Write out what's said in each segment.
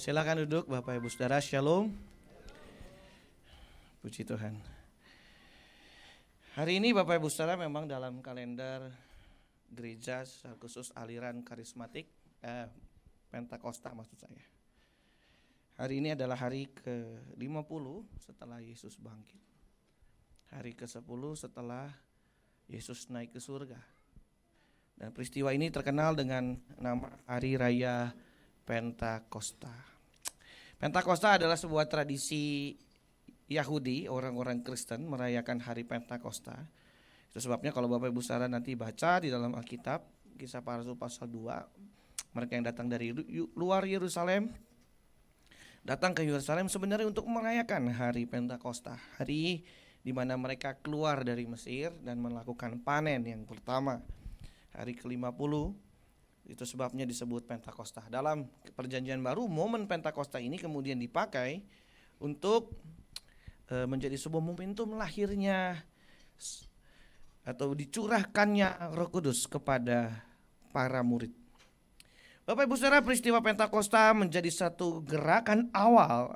Silakan duduk Bapak Ibu Saudara, Shalom. Puji Tuhan. Hari ini Bapak Ibu Saudara memang dalam kalender gereja khusus aliran karismatik Pentakosta maksud saya. Hari ini adalah hari ke-50 setelah Yesus bangkit. Hari ke-10 setelah Yesus naik ke surga. Dan peristiwa ini terkenal dengan nama Hari Raya Pentakosta. Pentakosta adalah sebuah tradisi Yahudi, orang-orang Kristen merayakan hari Pentakosta. Itu sebabnya kalau Bapak Ibu Saudara nanti baca di dalam Alkitab, Kisah Para Rasul pasal 2, mereka yang datang dari luar Yerusalem datang ke Yerusalem sebenarnya untuk merayakan hari Pentakosta, hari di mana mereka keluar dari Mesir dan melakukan panen yang pertama, hari ke-50. Itu sebabnya disebut Pentakosta. Dalam Perjanjian Baru, momen Pentakosta ini kemudian dipakai untuk menjadi sebuah momentum lahirnya atau dicurahkannya Roh Kudus kepada para murid. Bapak Ibu Saudara, peristiwa Pentakosta menjadi satu gerakan awal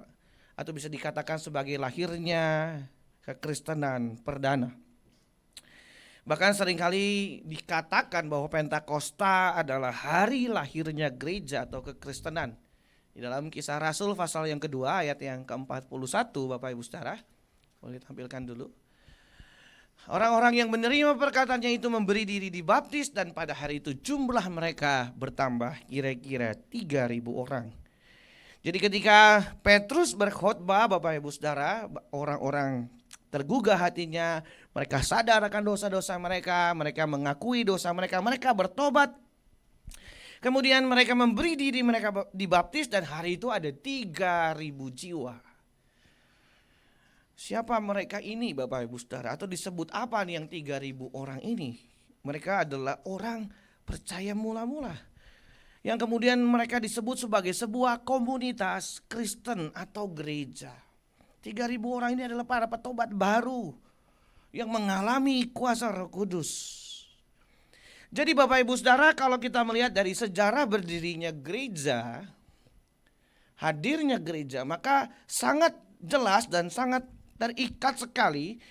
atau bisa dikatakan sebagai lahirnya kekristenan perdana. Bahkan seringkali dikatakan bahwa Pentakosta adalah hari lahirnya gereja atau kekristenan. Di dalam Kisah Rasul pasal yang kedua ayat yang ke-41 Bapak Ibu Saudara, boleh tampilkan dulu. Orang-orang yang menerima perkataannya itu memberi diri dibaptis dan pada hari itu jumlah mereka bertambah kira-kira 3.000 orang. Jadi ketika Petrus berkhotbah Bapak Ibu Saudara, orang-orang tergugah hatinya, mereka sadar akan dosa-dosa mereka, mereka mengakui dosa mereka, mereka bertobat. Kemudian mereka memberi diri mereka dibaptis dan hari itu ada 3.000 jiwa. Siapa mereka ini Bapak Ibu Saudara? Atau disebut apa nih yang 3.000 orang ini? Mereka adalah orang percaya mula-mula. Yang kemudian mereka disebut sebagai sebuah komunitas Kristen atau gereja. 3.000 orang ini adalah para petobat baru yang mengalami kuasa Roh Kudus. Jadi Bapak Ibu Saudara, kalau kita melihat dari sejarah berdirinya gereja, hadirnya gereja, maka sangat jelas dan sangat terikat sekali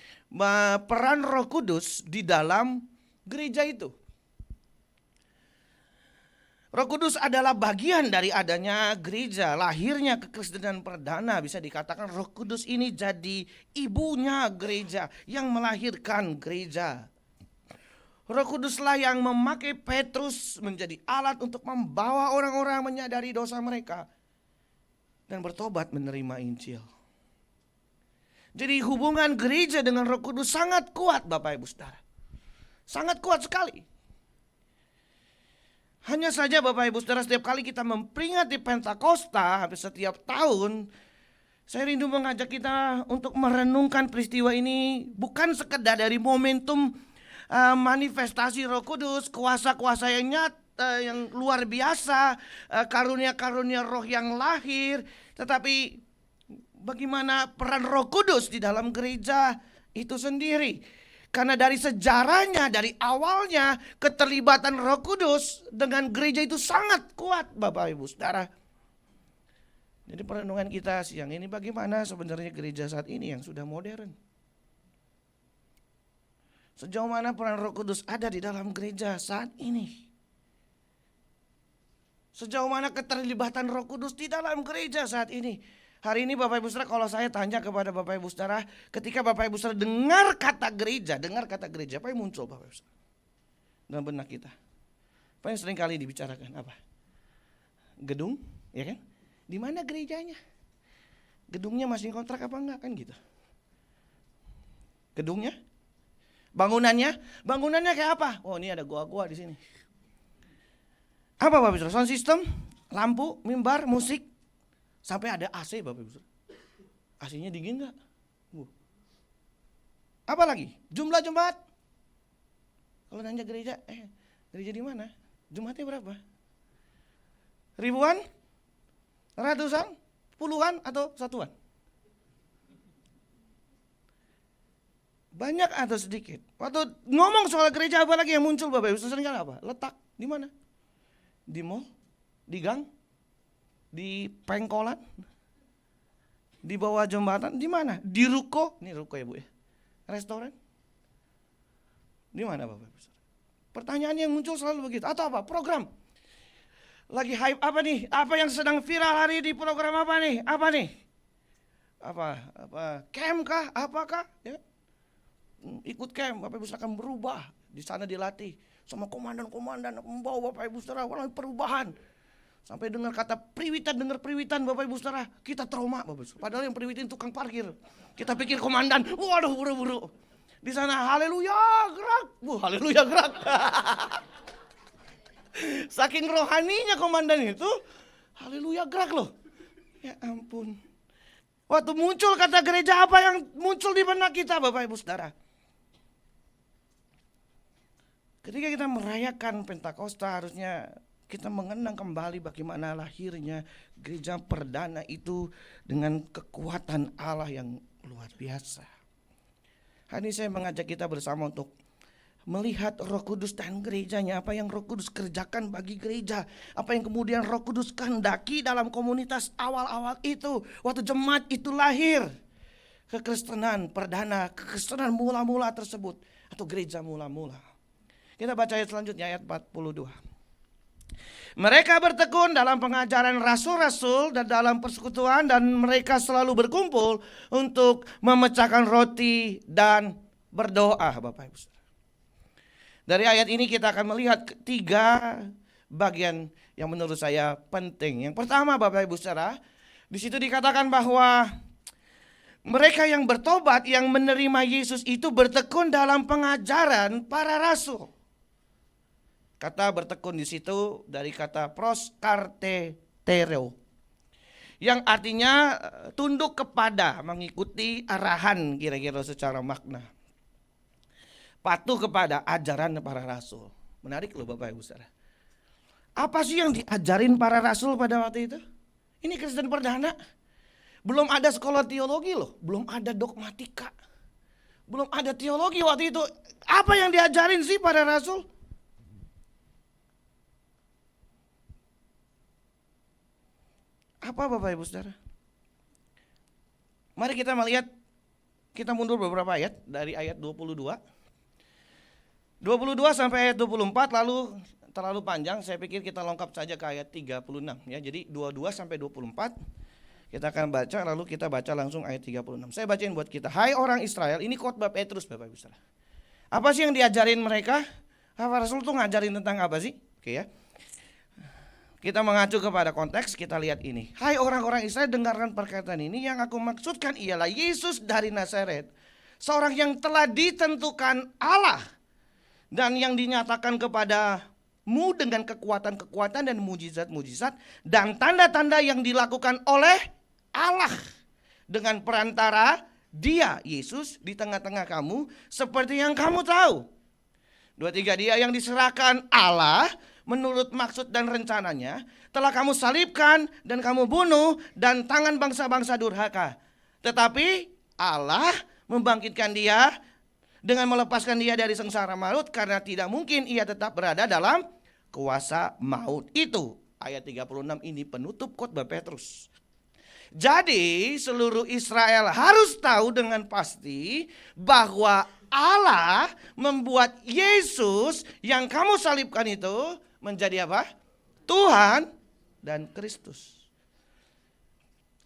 peran Roh Kudus di dalam gereja itu. Roh Kudus adalah bagian dari adanya gereja, lahirnya kekristenan perdana. Bisa dikatakan Roh Kudus ini jadi ibunya gereja yang melahirkan gereja. Roh Kuduslah yang memakai Petrus menjadi alat untuk membawa orang-orang menyadari dosa mereka dan bertobat menerima Injil. Jadi hubungan gereja dengan Roh Kudus sangat kuat Bapak Ibu Saudara. Sangat kuat sekali. Hanya saja Bapak Ibu Saudara, setiap kali kita memperingati Pentakosta, hampir setiap tahun, saya rindu mengajak kita untuk merenungkan peristiwa ini bukan sekedar dari momentum manifestasi Roh Kudus, kuasa-kuasa yang nyata, yang luar biasa, karunia-karunia roh yang lahir, tetapi bagaimana peran Roh Kudus di dalam gereja itu sendiri. Karena dari sejarahnya, dari awalnya keterlibatan Roh Kudus dengan gereja itu sangat kuat Bapak Ibu Saudara. Jadi perenungan kita siang ini bagaimana sebenarnya gereja saat ini yang sudah modern. Sejauh mana peran Roh Kudus ada di dalam gereja saat ini. Sejauh mana keterlibatan Roh Kudus di dalam gereja saat ini. Hari ini Bapak Ibu Saudara, kalau saya tanya kepada Bapak Ibu Saudara, ketika Bapak Ibu Saudara dengar kata gereja, apa yang muncul Bapak Ibu Saudara dalam benak kita? Apa yang sering kali dibicarakan? Apa? Gedung, ya kan? Di mana gerejanya? Gedungnya masih kontrak apa enggak kan gitu? Gedungnya? Bangunannya kayak apa? Oh, ini ada gua-gua di sini. Apa Bapak Ibu Saudara? Sound system, lampu, mimbar, musik. Sampai ada AC Bapak Ibu. AC-nya dingin enggak? Apa lagi? Jumlah jemaat. Kalau nanya gereja, gereja di mana? Jemaatnya berapa? Ribuan? Ratusan? Puluhan atau satuan? Banyak atau sedikit? Waktu ngomong soal gereja apa lagi yang muncul Bapak Ibu? Seringkali apa? Letak di mana? Di mall? Di gang? Di pengkolan? Di bawah jembatan? Di mana? Di ruko? Ini ruko ya Bu ya? Restoran? Di mana Bapak Ibu? Pertanyaan yang muncul selalu begitu. Atau apa? Program. Lagi hype apa nih? Apa yang sedang viral hari di program apa nih? Apa nih? Apa camp kah? Apakah? Ya. Ikut camp, Bapak Ibu Saudara akan berubah. Di sana dilatih sama komandan-komandan membawa Bapak Ibu Saudara perubahan. Sampai dengar kata periwitan Bapak Ibu Saudara, kita trauma Bapak Ibu Saudara. Padahal yang periwitan tukang parkir. Kita pikir komandan, waduh buru-buru. Di sana haleluya gerak. Haleluya gerak. Saking rohaninya komandan itu, haleluya gerak loh. Ya ampun. Waktu muncul kata gereja, apa yang muncul di benak kita Bapak Ibu Saudara? Ketika kita merayakan Pentakosta, harusnya kita mengenang kembali bagaimana lahirnya gereja perdana itu dengan kekuatan Allah yang luar biasa. Hari ini saya mengajak kita bersama untuk melihat Roh Kudus dan gerejanya, apa yang Roh Kudus kerjakan bagi gereja, apa yang kemudian Roh Kudus kehendaki dalam komunitas awal-awal itu, waktu jemaat itu lahir. Kekristenan perdana, kekristenan mula-mula tersebut, atau gereja mula-mula. Kita baca ayat selanjutnya, ayat 42. Mereka bertekun dalam pengajaran rasul-rasul dan dalam persekutuan, dan mereka selalu berkumpul untuk memecahkan roti dan berdoa. Bapak Ibu Saudara, dari ayat ini kita akan melihat 3 bagian yang menurut saya penting. Yang pertama Bapak Ibu Saudara, di situ dikatakan bahwa mereka yang bertobat, yang menerima Yesus itu bertekun dalam pengajaran para rasul. Kata bertekun di situ dari kata proskartereo, yang artinya tunduk kepada, mengikuti arahan kira-kira secara makna. Patuh kepada ajaran para rasul. Menarik loh Bapak Ibu Saudara. Apa sih yang diajarin para rasul pada waktu itu? Ini Kristen perdana. Belum ada sekolah teologi loh, belum ada dogmatika. Belum ada teologi waktu itu. Apa yang diajarin sih para rasul? Apa Bapak Ibu Saudara? Mari kita melihat, kita mundur beberapa ayat dari ayat 22 sampai ayat 24, lalu terlalu panjang, saya pikir kita lengkap saja ke ayat 36 ya. Jadi 22 sampai 24 kita akan baca, lalu kita baca langsung ayat 36. Saya bacain buat kita. Hai orang Israel, ini khotbah Petrus Bapak Ibu Saudara. Apa sih yang diajarin mereka? Apa Rasul tuh ngajarin tentang apa sih? Oke ya. Kita mengacu kepada konteks, kita lihat ini. Hai orang-orang Israel, dengarkan perkataan ini. Yang aku maksudkan ialah Yesus dari Nazaret, seorang yang telah ditentukan Allah dan yang dinyatakan kepadamu dengan kekuatan-kekuatan dan mujizat-mujizat dan tanda-tanda yang dilakukan oleh Allah dengan perantara Dia, Yesus, di tengah-tengah kamu, seperti yang kamu tahu. 23, Dia yang diserahkan Allah menurut maksud dan rencananya, telah kamu salibkan dan kamu bunuh dan tangan bangsa-bangsa durhaka. Tetapi Allah membangkitkan Dia dengan melepaskan Dia dari sengsara maut, karena tidak mungkin Ia tetap berada dalam kuasa maut. Itu ayat 36 ini penutup khotbah Petrus. Jadi seluruh Israel harus tahu dengan pasti bahwa Allah membuat Yesus yang kamu salibkan itu menjadi apa? Tuhan dan Kristus.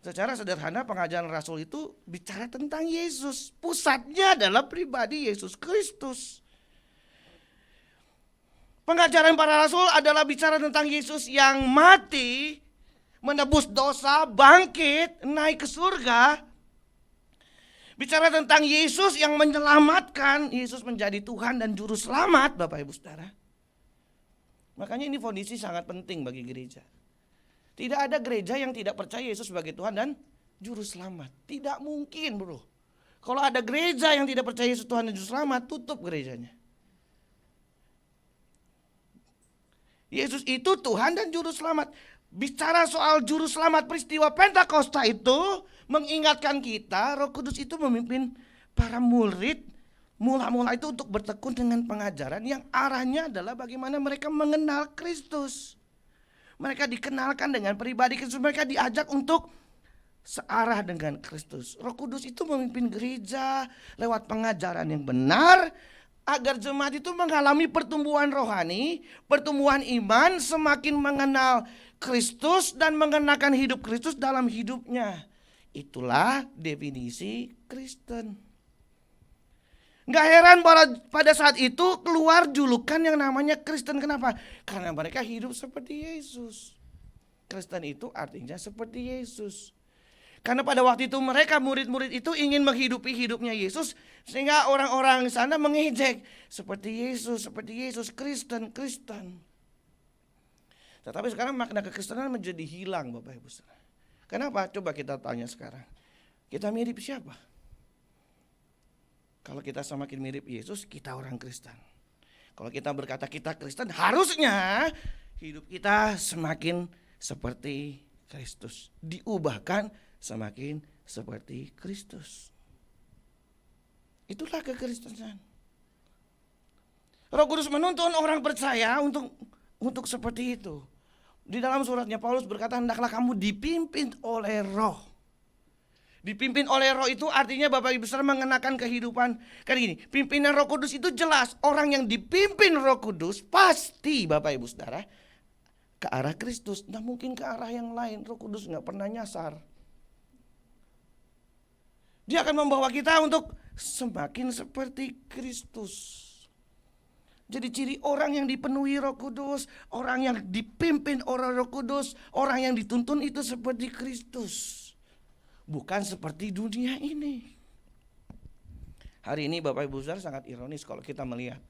Secara sederhana pengajaran Rasul itu bicara tentang Yesus. Pusatnya adalah pribadi Yesus Kristus. Pengajaran para Rasul adalah bicara tentang Yesus yang mati, menebus dosa, bangkit, naik ke surga. Bicara tentang Yesus yang menyelamatkan, Yesus menjadi Tuhan dan Juru Selamat Bapak Ibu Saudara. Makanya ini fondasi sangat penting bagi gereja. Tidak ada gereja yang tidak percaya Yesus sebagai Tuhan dan Juru Selamat. Tidak mungkin bro. Kalau ada gereja yang tidak percaya Yesus Tuhan dan Juru Selamat, tutup gerejanya. Yesus itu Tuhan dan Juru Selamat. Bicara soal Juru Selamat, peristiwa Pentakosta itu mengingatkan kita, Roh Kudus itu memimpin para murid mula-mula itu untuk bertekun dengan pengajaran yang arahnya adalah bagaimana mereka mengenal Kristus. Mereka dikenalkan dengan pribadi Kristus. Mereka diajak untuk searah dengan Kristus. Roh Kudus itu memimpin gereja lewat pengajaran yang benar, agar jemaat itu mengalami pertumbuhan rohani, pertumbuhan iman, semakin mengenal Kristus dan mengenakan hidup Kristus dalam hidupnya. Itulah definisi Kristen. Gak heran pada saat itu keluar julukan yang namanya Kristen. Kenapa? Karena mereka hidup seperti Yesus. Kristen itu artinya seperti Yesus. Karena pada waktu itu mereka murid-murid itu ingin menghidupi hidupnya Yesus, sehingga orang-orang di sana mengejek seperti Yesus, Kristen. Tetapi sekarang makna kekristenan menjadi hilang, Bapak Ibu Saudara. Kenapa? Coba kita tanya sekarang. Kita mirip siapa? Kalau kita semakin mirip Yesus, kita orang Kristen. Kalau kita berkata kita Kristen, harusnya hidup kita semakin seperti Kristus. Diubahkan semakin seperti Kristus. Itulah kekristenan. Roh Kudus menuntun orang percaya untuk seperti itu. Di dalam suratnya Paulus berkata, hendaklah kamu dipimpin oleh Roh. Dipimpin oleh Roh itu artinya Bapak Ibu Saudara mengenakan kehidupan. Kayak gini, pimpinan Roh Kudus itu jelas. Orang yang dipimpin Roh Kudus pasti Bapak Ibu Saudara ke arah Kristus. Nah mungkin ke arah yang lain. Roh Kudus gak pernah nyasar. Dia akan membawa kita untuk semakin seperti Kristus. Jadi ciri orang yang dipenuhi Roh Kudus, orang yang dipimpin oleh Roh Kudus, orang yang dituntun itu seperti Kristus. Bukan seperti dunia ini. Hari ini Bapak Ibu Saudara sangat ironis kalau kita melihat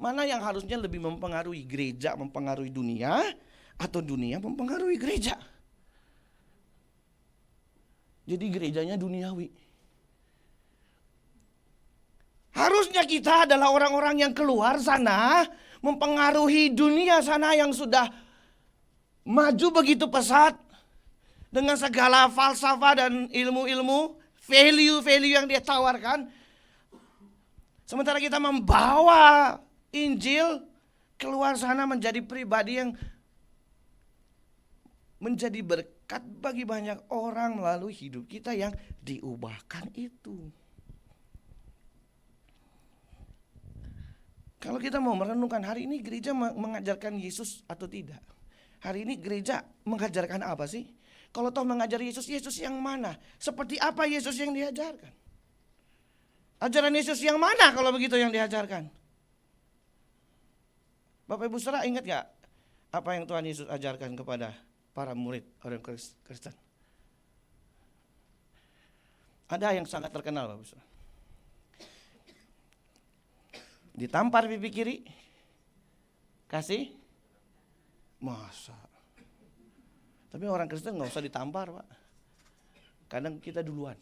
mana yang harusnya lebih mempengaruhi gereja, mempengaruhi dunia, atau dunia mempengaruhi gereja. Jadi gerejanya duniawi. Harusnya kita adalah orang-orang yang keluar sana, mempengaruhi dunia sana yang sudah maju begitu pesat, dengan segala falsafah dan ilmu-ilmu, value-value yang dia tawarkan. Sementara kita membawa Injil keluar sana menjadi pribadi yang menjadi berkat bagi banyak orang melalui hidup kita yang diubahkan itu. Kalau kita mau merenungkan hari ini gereja mengajarkan Yesus atau tidak? Hari ini gereja mengajarkan apa sih? Kalau toh mengajar Yesus, Yesus yang mana? Seperti apa Yesus yang diajarkan? Ajaran Yesus yang mana kalau begitu yang diajarkan? Bapak Ibu Saudara ingat gak apa yang Tuhan Yesus ajarkan kepada para murid orang Kristen? Ada yang sangat terkenal Bapak Ibu Saudara. Ditampar pipi kiri, kasih masa. Tapi orang Kristen gak usah ditampar Pak. Kadang kita duluan.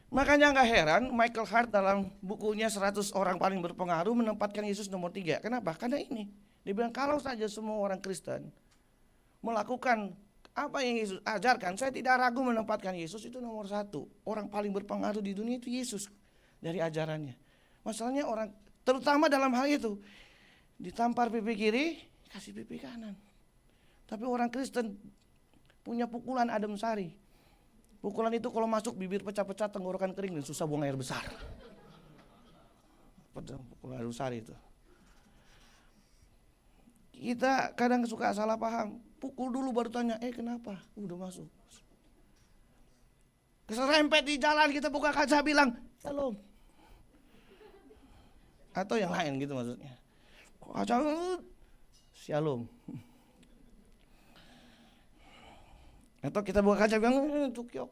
Makanya gak heran Michael Hart dalam bukunya 100 orang paling berpengaruh menempatkan Yesus nomor 3. Kenapa? Karena ini. Dia bilang kalau saja semua orang Kristen melakukan apa yang Yesus ajarkan, saya tidak ragu menempatkan Yesus itu nomor 1. Orang paling berpengaruh di dunia itu Yesus dari ajarannya. Masalahnya orang terutama dalam hal itu ditampar pipi kiri, kasih pipi kanan. Tapi orang Kristen punya pukulan adem sari. Pukulan itu kalau masuk bibir pecah-pecah, tenggorokan kering dan susah buang air besar. Pukulan adem sari itu. Kita kadang suka salah paham. Pukul dulu baru tanya, kenapa? Udah masuk. Keserempet di jalan kita buka kaca bilang, Shalom. Atau yang lain gitu maksudnya. Kaca, Shalom. Atau kita buka kaca bilang tukyok.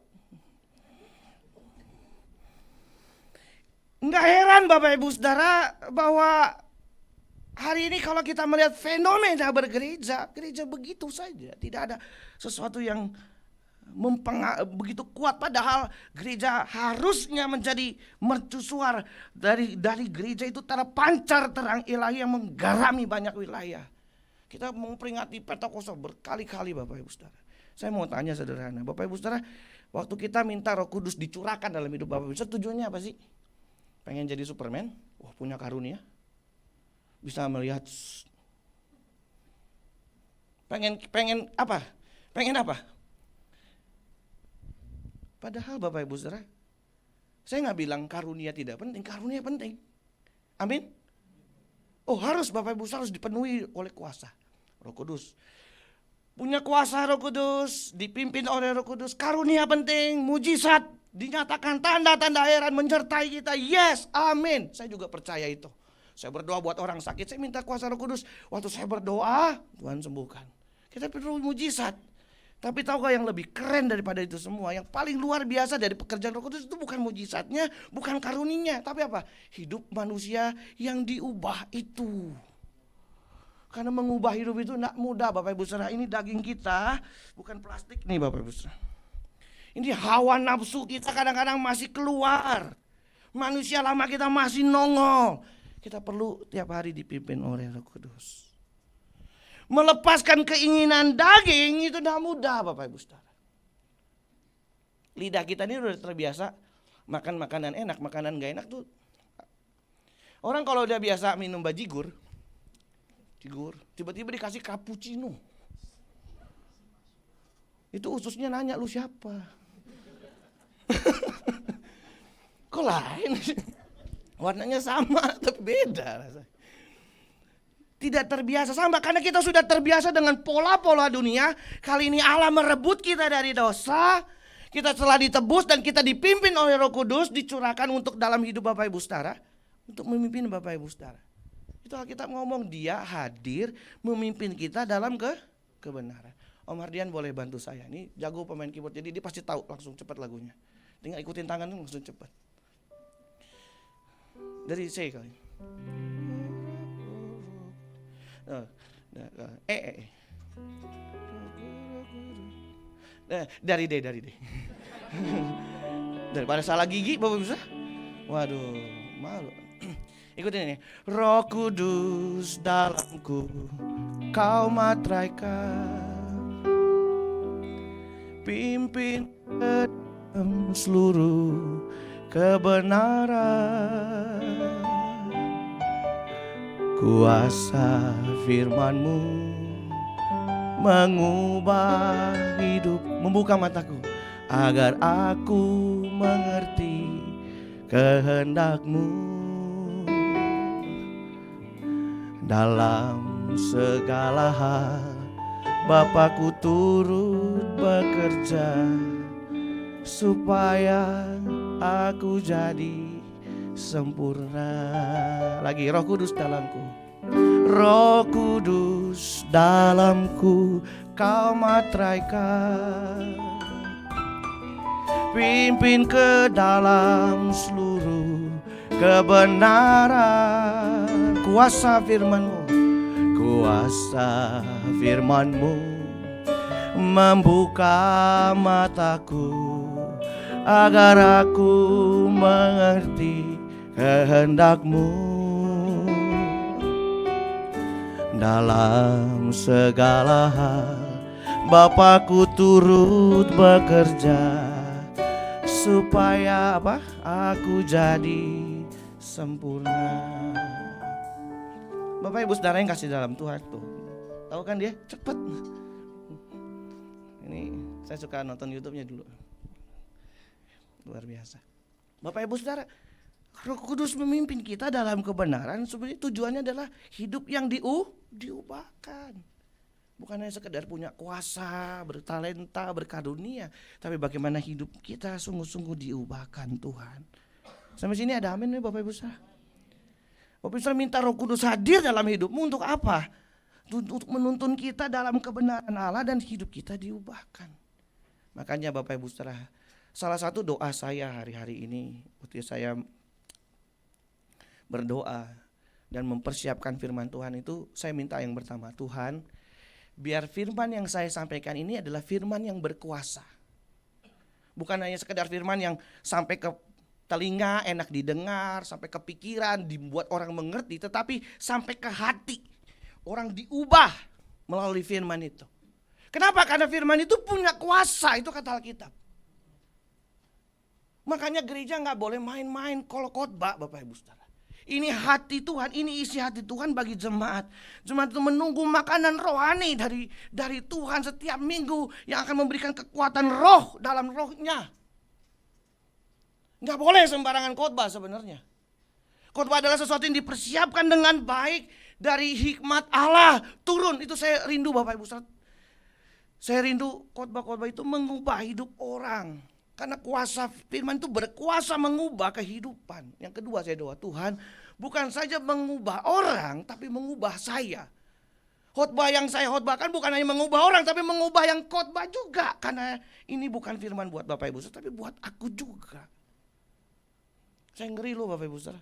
Enggak heran Bapak Ibu Saudara bahwa hari ini kalau kita melihat fenomena bergereja, gereja begitu saja, tidak ada sesuatu yang begitu kuat, padahal gereja harusnya menjadi mercusuar dari gereja itu terpancar terang ilahi yang menggarami banyak wilayah. Kita memperingati Pentakosta berkali-kali Bapak Ibu Saudara. Saya mau tanya sederhana, Bapak Ibu Saudara, waktu kita minta Roh Kudus dicurahkan dalam hidup Bapak Ibu Saudara, tujuannya apa sih? Pengen jadi Superman? Wah, punya karunia, bisa melihat Pengen apa? Pengen apa? Padahal Bapak Ibu Saudara, saya nggak bilang karunia tidak penting, karunia penting. Amin. Oh harus Bapak Ibu harus dipenuhi oleh kuasa Roh Kudus. Punya kuasa Roh Kudus, dipimpin oleh Roh Kudus, karunia penting, mujizat dinyatakan, tanda-tanda heran menyertai kita. Yes, amin. Saya juga percaya itu. Saya berdoa buat orang sakit, saya minta kuasa Roh Kudus. Waktu saya berdoa, Tuhan sembuhkan. Kita perlu mujizat. Tapi tahukah yang lebih keren daripada itu semua? Yang paling luar biasa dari pekerjaan Roh Kudus itu bukan mujizatnya, bukan karuninya, tapi apa? Hidup manusia yang diubah itu. Karena mengubah hidup itu tidak mudah Bapak Ibu Saudara. Ini daging kita, bukan plastik nih Bapak Ibu Saudara. Ini hawa nafsu kita kadang-kadang masih keluar. Manusia lama kita masih nongol. Kita perlu tiap hari dipimpin oleh Roh Kudus. Melepaskan keinginan daging itu tidak mudah Bapak Ibu Saudara. Lidah kita ini udah terbiasa makan makanan enak, makanan gak enak tuh. Orang kalau udah biasa minum bajigur, tiba-tiba dikasih cappuccino. Itu ususnya nanya, lu siapa? Kok lain? Warnanya sama tapi beda rasanya. Tidak terbiasa sama karena kita sudah terbiasa dengan pola-pola dunia. Kali ini Allah merebut kita dari dosa. Kita telah ditebus dan kita dipimpin oleh Roh Kudus, dicurahkan untuk dalam hidup Bapak Ibu Saudara, untuk memimpin Bapak Ibu Saudara. Itu Alkitab ngomong dia hadir memimpin kita dalam kebenaran. Om Hardian boleh bantu saya. Ini jago pemain keyboard jadi dia pasti tahu langsung cepat lagunya. Tinggal ikutin tangan langsung cepat. Dari C kali. Dari D. Daripada salah gigi Bapak bisa. Waduh, malu. Ikutin ini. Roh Kudus dalamku, kau matraikan, pimpin ke dalam seluruh kebenaran. Kuasa firman-Mu mengubah hidup, membuka mataku agar aku mengerti kehendak-Mu. Dalam segala hal Bapakku turut bekerja supaya aku jadi sempurna. Lagi Roh Kudus dalamku, Roh Kudus dalamku, kau matraikan, pimpin ke dalam seluruh kebenaran. Kuasa firman-Mu, kuasa firman-Mu membuka mataku agar aku mengerti kehendak-Mu. Dalam segala hal Bapakku turut bekerja supaya apa? Aku jadi sempurna. Bapak Ibu Saudara yang kasih dalam Tuhan tuh, tahu kan dia cepet. Ini saya suka nonton YouTube-nya dulu, luar biasa. Bapak Ibu Saudara, Roh Kudus memimpin kita dalam kebenaran. Sebenarnya tujuannya adalah hidup yang diubahkan. Bukan hanya sekedar punya kuasa, bertalenta, berkarunia, tapi bagaimana hidup kita sungguh-sungguh diubahkan Tuhan. Sampai sini ada amin nih Bapak Ibu Saudara. Bapak Ibu Saudara, minta Roh Kudus hadir dalam hidupmu untuk apa? Untuk menuntun kita dalam kebenaran Allah dan hidup kita diubahkan. Makanya Bapak Ibu Saudara, salah satu doa saya hari-hari ini waktu saya berdoa dan mempersiapkan firman Tuhan itu, saya minta yang pertama, Tuhan, biar firman yang saya sampaikan ini adalah firman yang berkuasa. Bukan hanya sekedar firman yang sampai ke telinga enak didengar, sampai ke pikiran dibuat orang mengerti, tetapi sampai ke hati orang diubah melalui firman itu. Kenapa? Karena firman itu punya kuasa, itu kata Alkitab. Makanya gereja gak boleh main-main kalau khotbah Bapak Ibu Saudara. Ini hati Tuhan, ini isi hati Tuhan bagi jemaat. Jemaat itu menunggu makanan rohani dari Tuhan setiap minggu yang akan memberikan kekuatan roh dalam rohnya. Nggak boleh sembarangan khotbah sebenarnya. Khotbah adalah sesuatu yang dipersiapkan dengan baik dari hikmat Allah turun. Itu saya rindu Bapak Ibu. Saya rindu khotbah-khotbah itu mengubah hidup orang. Karena kuasa firman itu berkuasa mengubah kehidupan. Yang kedua saya doa, Tuhan bukan saja mengubah orang, tapi mengubah saya. Khotbah yang saya khotbahkan bukan hanya mengubah orang, tapi mengubah yang khotbah juga. Karena ini bukan firman buat Bapak Ibu, tapi buat aku juga. Saya ngeri loh Bapak Ibu saudara.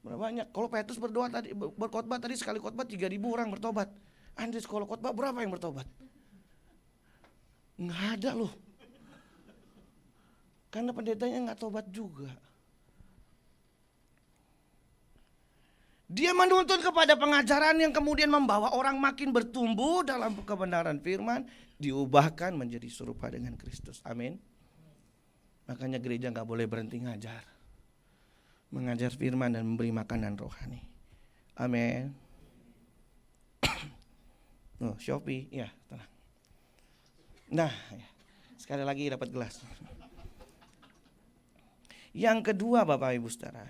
Berapa banyak? Kalau Petrus berdoa tadi, berkhotbah tadi sekali khotbah 3.000 orang bertobat. Andres kalau khotbah berapa yang bertobat? Nggak ada loh. Karena pendetanya nggak tobat juga. Dia menuntun kepada pengajaran yang kemudian membawa orang makin bertumbuh dalam kebenaran firman, diubahkan menjadi serupa dengan Kristus. Amin. Makanya gereja nggak boleh berhenti ngajar, mengajar firman dan memberi makanan rohani. Amin. Oh, Shopee, ya tenang. Nah, ya. Sekali lagi dapat gelas. Yang kedua Bapak Ibu Saudara,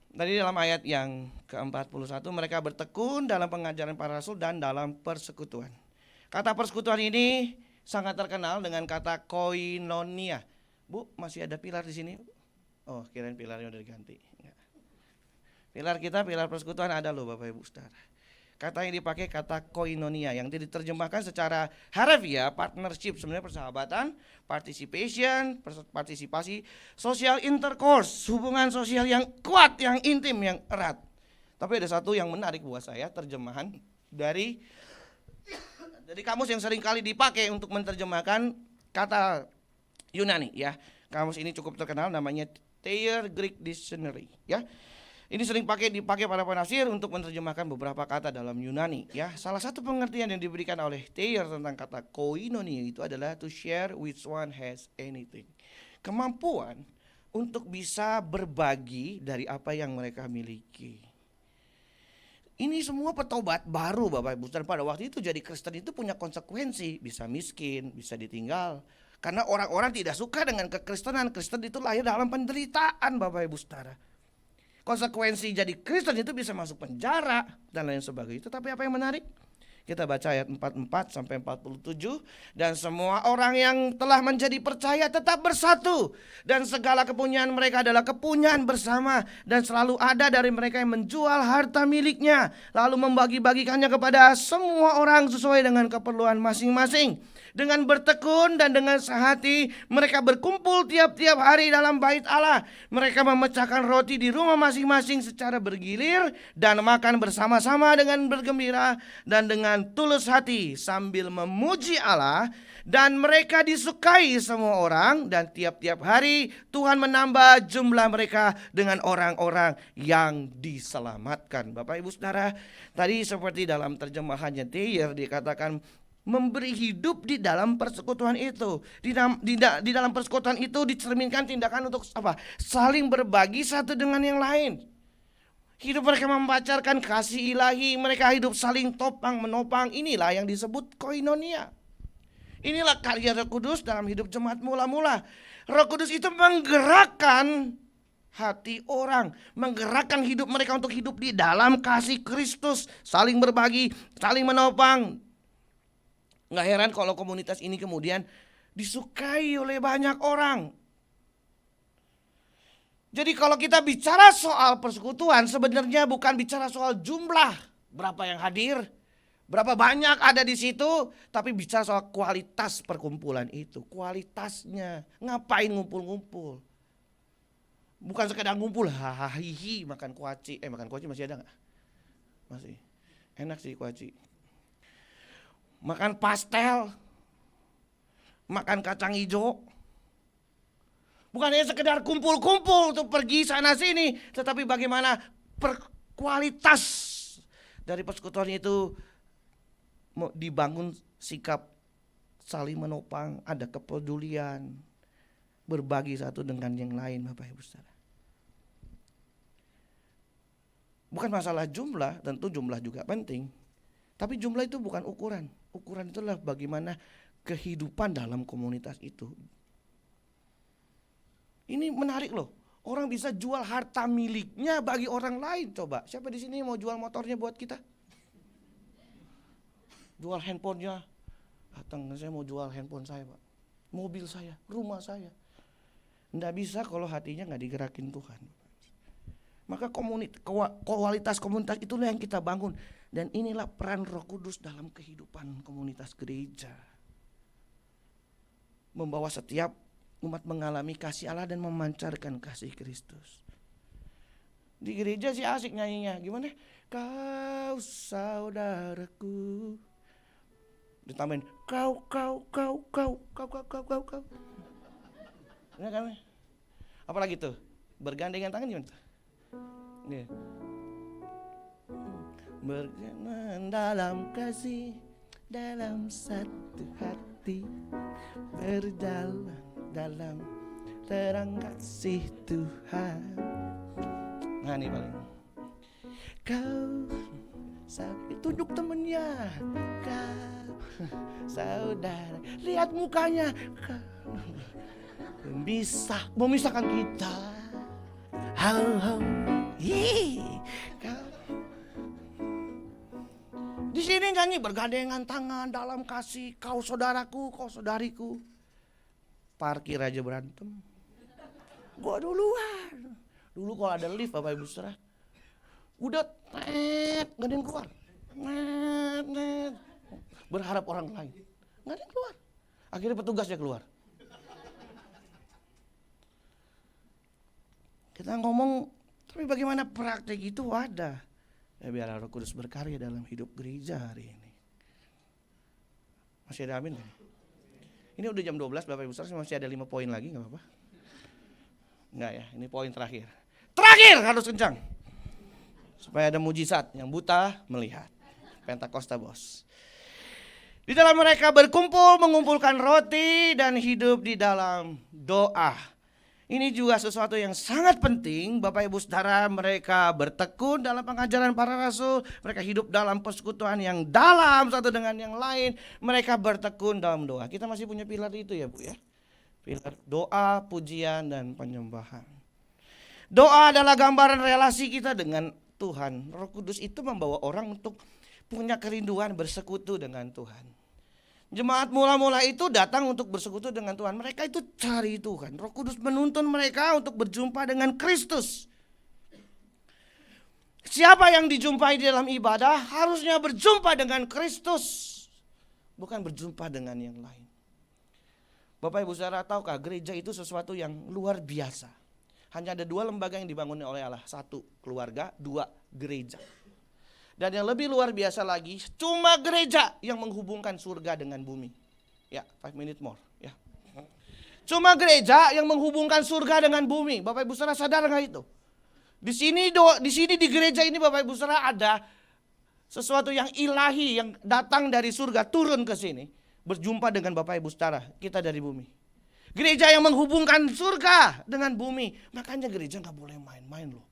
tadi dalam ayat yang ke-41 mereka bertekun dalam pengajaran para rasul dan dalam persekutuan. Kata persekutuan ini sangat terkenal dengan kata koinonia. Bu, masih ada pilar di sini? Oh, kirain pilarnya udah diganti. Enggak. Pilar kita, pilar persekutuan ada loh Bapak Ibu Saudara. Kata yang dipakai kata koinonia yang diterjemahkan secara harafiah partnership, sebenarnya persahabatan, partisipasi, social intercourse, hubungan sosial yang kuat, yang intim, yang erat. Tapi ada satu yang menarik buat saya, terjemahan dari kamus yang sering kali dipakai untuk menerjemahkan kata Yunani ya. Kamus ini cukup terkenal, namanya Thayer Greek Dictionary ya. Ini sering dipakai para penafsir untuk menerjemahkan beberapa kata dalam Yunani ya. Salah satu pengertian yang diberikan oleh Thayer tentang kata koinonia itu adalah to share with one has anything. Kemampuan untuk bisa berbagi dari apa yang mereka miliki. Ini semua petobat baru Bapak Ibu. Dan pada waktu itu jadi Kristen itu punya konsekuensi, bisa miskin, bisa ditinggal. Karena orang-orang tidak suka dengan kekristenan. Kristen itu lahir dalam penderitaan Bapak Ibu Saudara. Konsekuensi jadi Kristen itu bisa masuk penjara dan lain sebagainya. Tetapi apa yang menarik? Kita baca ayat 44 sampai 47. Dan semua orang yang telah menjadi percaya tetap bersatu. Dan segala kepunyaan mereka adalah kepunyaan bersama. Dan selalu ada dari mereka yang menjual harta miliknya, lalu membagi-bagikannya kepada semua orang sesuai dengan keperluan masing-masing. Dengan bertekun dan dengan sehati mereka berkumpul tiap-tiap hari dalam bait Allah. Mereka memecahkan roti di rumah masing-masing secara bergilir dan makan bersama-sama dengan bergembira dan dengan tulus hati sambil memuji Allah. Dan mereka disukai semua orang, dan tiap-tiap hari Tuhan menambah jumlah mereka dengan orang-orang yang diselamatkan. Bapak Ibu Saudara, tadi seperti dalam terjemahannya Thayer dikatakan memberi hidup di dalam persekutuan itu. Di dalam persekutuan itu dicerminkan tindakan untuk apa? Saling berbagi satu dengan yang lain. Hidup mereka memancarkan kasih ilahi. Mereka hidup saling topang menopang. Inilah yang disebut koinonia. Inilah karya Roh Kudus dalam hidup jemaat mula-mula. Roh Kudus itu menggerakkan hati orang, menggerakkan hidup mereka untuk hidup di dalam kasih Kristus, saling berbagi, saling menopang. Nggak heran kalau komunitas ini kemudian disukai oleh banyak orang. Jadi kalau kita bicara soal persekutuan, sebenarnya bukan bicara soal jumlah, berapa yang hadir, berapa banyak ada di situ, tapi bicara soal kualitas perkumpulan itu, kualitasnya. Ngapain ngumpul-ngumpul? Bukan sekedar ngumpul, hahihi makan kuaci. Makan kuaci masih ada nggak? Masih. Enak sih kuaci. Makan pastel, makan kacang hijau. Bukan hanya sekedar kumpul-kumpul untuk pergi sana sini, tetapi bagaimana kualitas dari persekutuan itu dibangun sikap saling menopang, ada kepedulian, berbagi satu dengan yang lain, Bapak Ibu Saudara. Bukan masalah jumlah, tentu jumlah juga penting. Tapi jumlah itu bukan ukuran. Ukuran itulah bagaimana kehidupan dalam komunitas itu. Ini menarik loh. Orang bisa jual harta miliknya bagi orang lain. Coba, siapa di sini mau jual motornya buat kita? Jual handphonenya. Datang, saya mau jual handphone saya, Pak. Mobil saya, rumah saya. Nggak bisa kalau hatinya nggak digerakin Tuhan. Maka kualitas komunitas itulah yang kita bangun. Dan inilah peran Roh Kudus dalam kehidupan komunitas gereja. Membawa setiap umat mengalami kasih Allah dan memancarkan kasih Kristus. Di gereja sih asik nyanyinya. Gimana? Kau saudaraku. Ditambahin kau. Ini kan? Apalagi tuh? Bergandengan tangan gimana tuh? Nih. Berjalan dalam kasih, dalam satu hati, berjalan dalam terang kasih Tuhan. Nah ini paling. Kau tunjuk temennya, kau saudara, lihat mukanya, kau memisahkan kita. Di sini nyanyi bergandengan tangan dalam kasih, kau saudaraku, kau saudariku. Parkir aja berantem. Gua duluan. Dulu kalau ada lift Bapak Ibu Saudara, udah nggak ada yang keluar. Berharap orang lain, nggak ada yang keluar. Akhirnya petugasnya keluar. Kita ngomong, tapi bagaimana praktek itu ada. Ya biar Roh Kudus berkarya dalam hidup gereja hari ini. Masih ada amin kan? Ini udah jam 12 Bapak Ibu Saudara, masih ada 5 poin lagi, gak apa-apa? Enggak ya, ini poin terakhir. Terakhir harus kencang. Supaya ada mujizat, yang buta melihat. Pentakosta bos. Di dalam mereka berkumpul, mengumpulkan roti dan hidup di dalam doa. Ini juga sesuatu yang sangat penting. Bapak Ibu Saudara, mereka bertekun dalam pengajaran para rasul. Mereka hidup dalam persekutuan yang dalam satu dengan yang lain. Mereka bertekun dalam doa. Kita masih punya pilar itu ya Bu ya. Pilar doa, pujian, dan penyembahan. Doa adalah gambaran relasi kita dengan Tuhan. Roh Kudus itu membawa orang untuk punya kerinduan bersekutu dengan Tuhan. Jemaat mula-mula itu datang untuk bersekutu dengan Tuhan. Mereka itu cari Tuhan. Roh Kudus menuntun mereka untuk berjumpa dengan Kristus. Siapa yang dijumpai di dalam ibadah harusnya berjumpa dengan Kristus, bukan berjumpa dengan yang lain. Bapak Ibu Saudara, tahukah gereja itu sesuatu yang luar biasa. Hanya ada 2 lembaga yang dibangun oleh Allah. 1 keluarga, 2 gereja. Dan yang lebih luar biasa lagi, cuma gereja yang menghubungkan surga dengan bumi. Ya, 5 minutes more. Ya. Cuma gereja yang menghubungkan surga dengan bumi. Bapak Ibu Saudara sadar nggak itu? Di sini di gereja ini Bapak Ibu Saudara ada sesuatu yang ilahi yang datang dari surga turun ke sini, berjumpa dengan Bapak Ibu Saudara, kita dari bumi. Gereja yang menghubungkan surga dengan bumi. Makanya gereja nggak boleh main-main loh.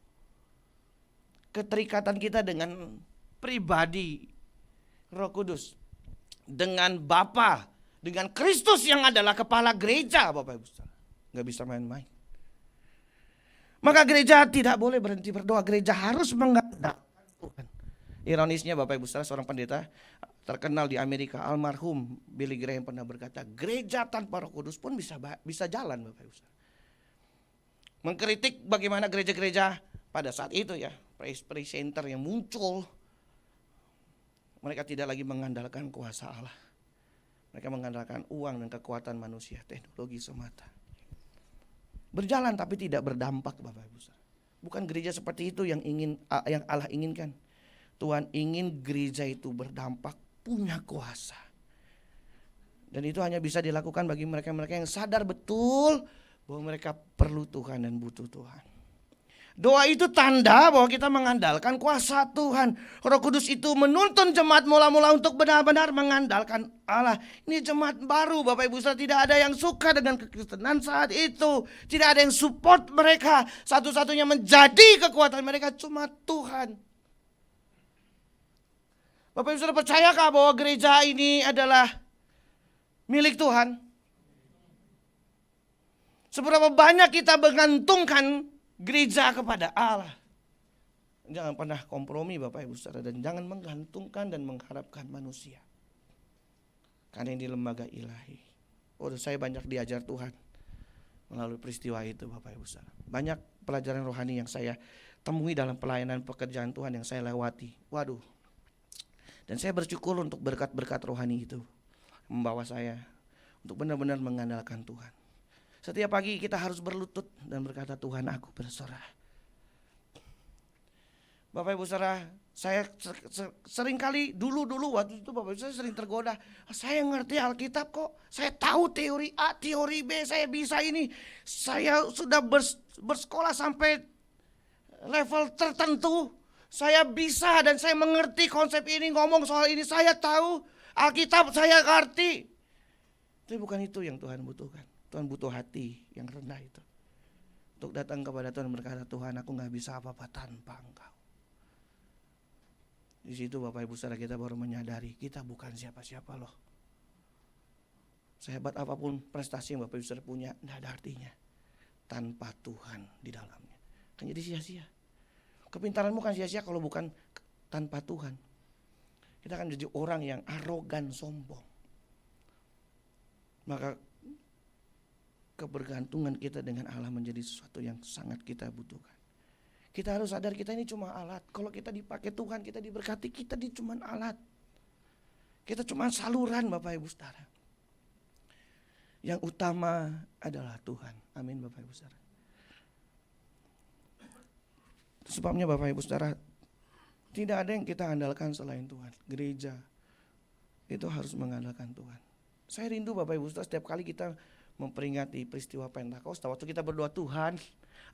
Keterikatan kita dengan pribadi Roh Kudus, dengan Bapa, dengan Kristus yang adalah kepala gereja, Bapak Ibu Saudara, nggak bisa main-main. Maka gereja tidak boleh berhenti berdoa. Gereja harus mengandalkan Tuhan. Ironisnya Bapak Ibu Saudara, seorang pendeta terkenal di Amerika, almarhum Billy Graham pernah berkata, gereja tanpa Roh Kudus pun bisa jalan, Bapak Ibu Saudara. Mengkritik bagaimana gereja-gereja pada saat itu ya, praise center yang muncul. Mereka tidak lagi mengandalkan kuasa Allah. Mereka mengandalkan uang dan kekuatan manusia, teknologi semata. Berjalan tapi tidak berdampak, Bapak Ibu Saudara. Bukan gereja seperti itu yang Allah inginkan. Tuhan ingin gereja itu berdampak, punya kuasa. Dan itu hanya bisa dilakukan bagi mereka-mereka yang sadar betul bahwa mereka perlu Tuhan dan butuh Tuhan. Doa itu tanda bahwa kita mengandalkan kuasa Tuhan. Roh Kudus itu menuntun jemaat mula-mula untuk benar-benar mengandalkan Allah. Ini jemaat baru, Bapak Ibu Saudara, tidak ada yang suka dengan kekristenan saat itu. Tidak ada yang support mereka. Satu-satunya menjadi kekuatan mereka cuma Tuhan. Bapak Ibu Saudara, percayakah bahwa gereja ini adalah milik Tuhan? Seberapa banyak kita menggantungkan gereja kepada Allah. Jangan pernah kompromi Bapak Ibu Saudara, dan jangan menggantungkan dan mengharapkan manusia. Karena ini lembaga ilahi. Saya banyak diajar Tuhan melalui peristiwa itu Bapak Ibu Saudara. Banyak pelajaran rohani yang saya temui dalam pelayanan pekerjaan Tuhan yang saya lewati. Dan saya bersyukur untuk berkat-berkat rohani itu membawa saya untuk benar-benar mengandalkan Tuhan. Setiap pagi kita harus berlutut dan berkata, Tuhan, aku berserah. Bapak Ibu Saudara, saya sering kali dulu waktu itu Bapak Ibu Saudara sering tergoda. Saya ngerti Alkitab kok. Saya tahu teori A, teori B, saya bisa ini. Saya sudah bersekolah sampai level tertentu. Saya bisa dan saya mengerti konsep ini, ngomong soal ini. Saya tahu Alkitab, saya ngerti. Tapi bukan itu yang Tuhan butuhkan. Tuhan butuh hati yang rendah itu. Untuk datang kepada Tuhan berkata, Tuhan, aku gak bisa apa-apa tanpa Engkau. Di situ Bapak Ibu Saudara kita baru menyadari kita bukan siapa-siapa loh. Sehebat apapun prestasi yang Bapak Ibu Saudara punya, tidak ada artinya tanpa Tuhan di dalamnya. Kan jadi sia-sia. Kepintaranmu kan sia-sia kalau bukan tanpa Tuhan. Kita akan jadi orang yang arogan, sombong. Maka kebergantungan kita dengan Allah menjadi sesuatu yang sangat kita butuhkan. Kita harus sadar kita ini cuma alat. Kalau kita dipakai Tuhan, kita diberkati, kita ini cuma alat. Kita cuma saluran Bapak Ibu Saudara. Yang utama adalah Tuhan. Amin Bapak Ibu Saudara. Itu sebabnya Bapak Ibu Saudara, tidak ada yang kita andalkan selain Tuhan. Gereja itu harus mengandalkan Tuhan. Saya rindu Bapak Ibu Saudara setiap kali kita memperingati peristiwa Pentakosta, waktu kita berdoa, Tuhan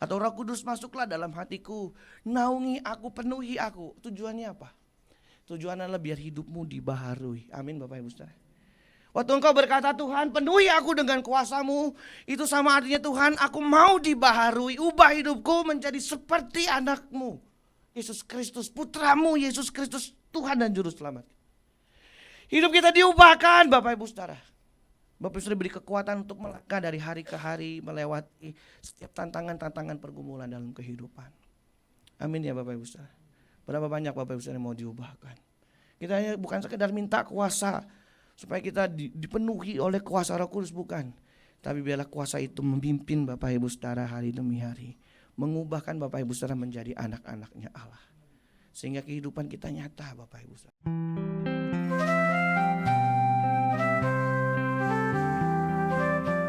atau Roh Kudus masuklah dalam hatiku, naungi aku, penuhi aku. Tujuannya apa? Tujuannya adalah biar hidupmu dibaharui. Amin Bapak Ibu Saudara. Waktu engkau berkata, Tuhan penuhi aku dengan kuasa-Mu, itu sama artinya, Tuhan aku mau dibaharui, ubah hidupku menjadi seperti anak-Mu Yesus Kristus, putra-Mu Yesus Kristus, Tuhan dan Juru Selamat. Hidup kita diubahkan Bapak Ibu Saudara. Bapak Ibu Saudara diberi kekuatan untuk melangkah dari hari ke hari, melewati setiap tantangan-tantangan pergumulan dalam kehidupan. Amin ya Bapak Ibu Saudara. Berapa banyak Bapak Ibu Saudara yang mau diubahkan. Kita hanya bukan sekedar minta kuasa supaya kita dipenuhi oleh kuasa Roh Kudus, bukan. Tapi biarlah kuasa itu memimpin Bapak Ibu Saudara hari demi hari, mengubahkan Bapak Ibu Saudara menjadi anak-anaknya Allah. Sehingga kehidupan kita nyata Bapak Ibu Saudara.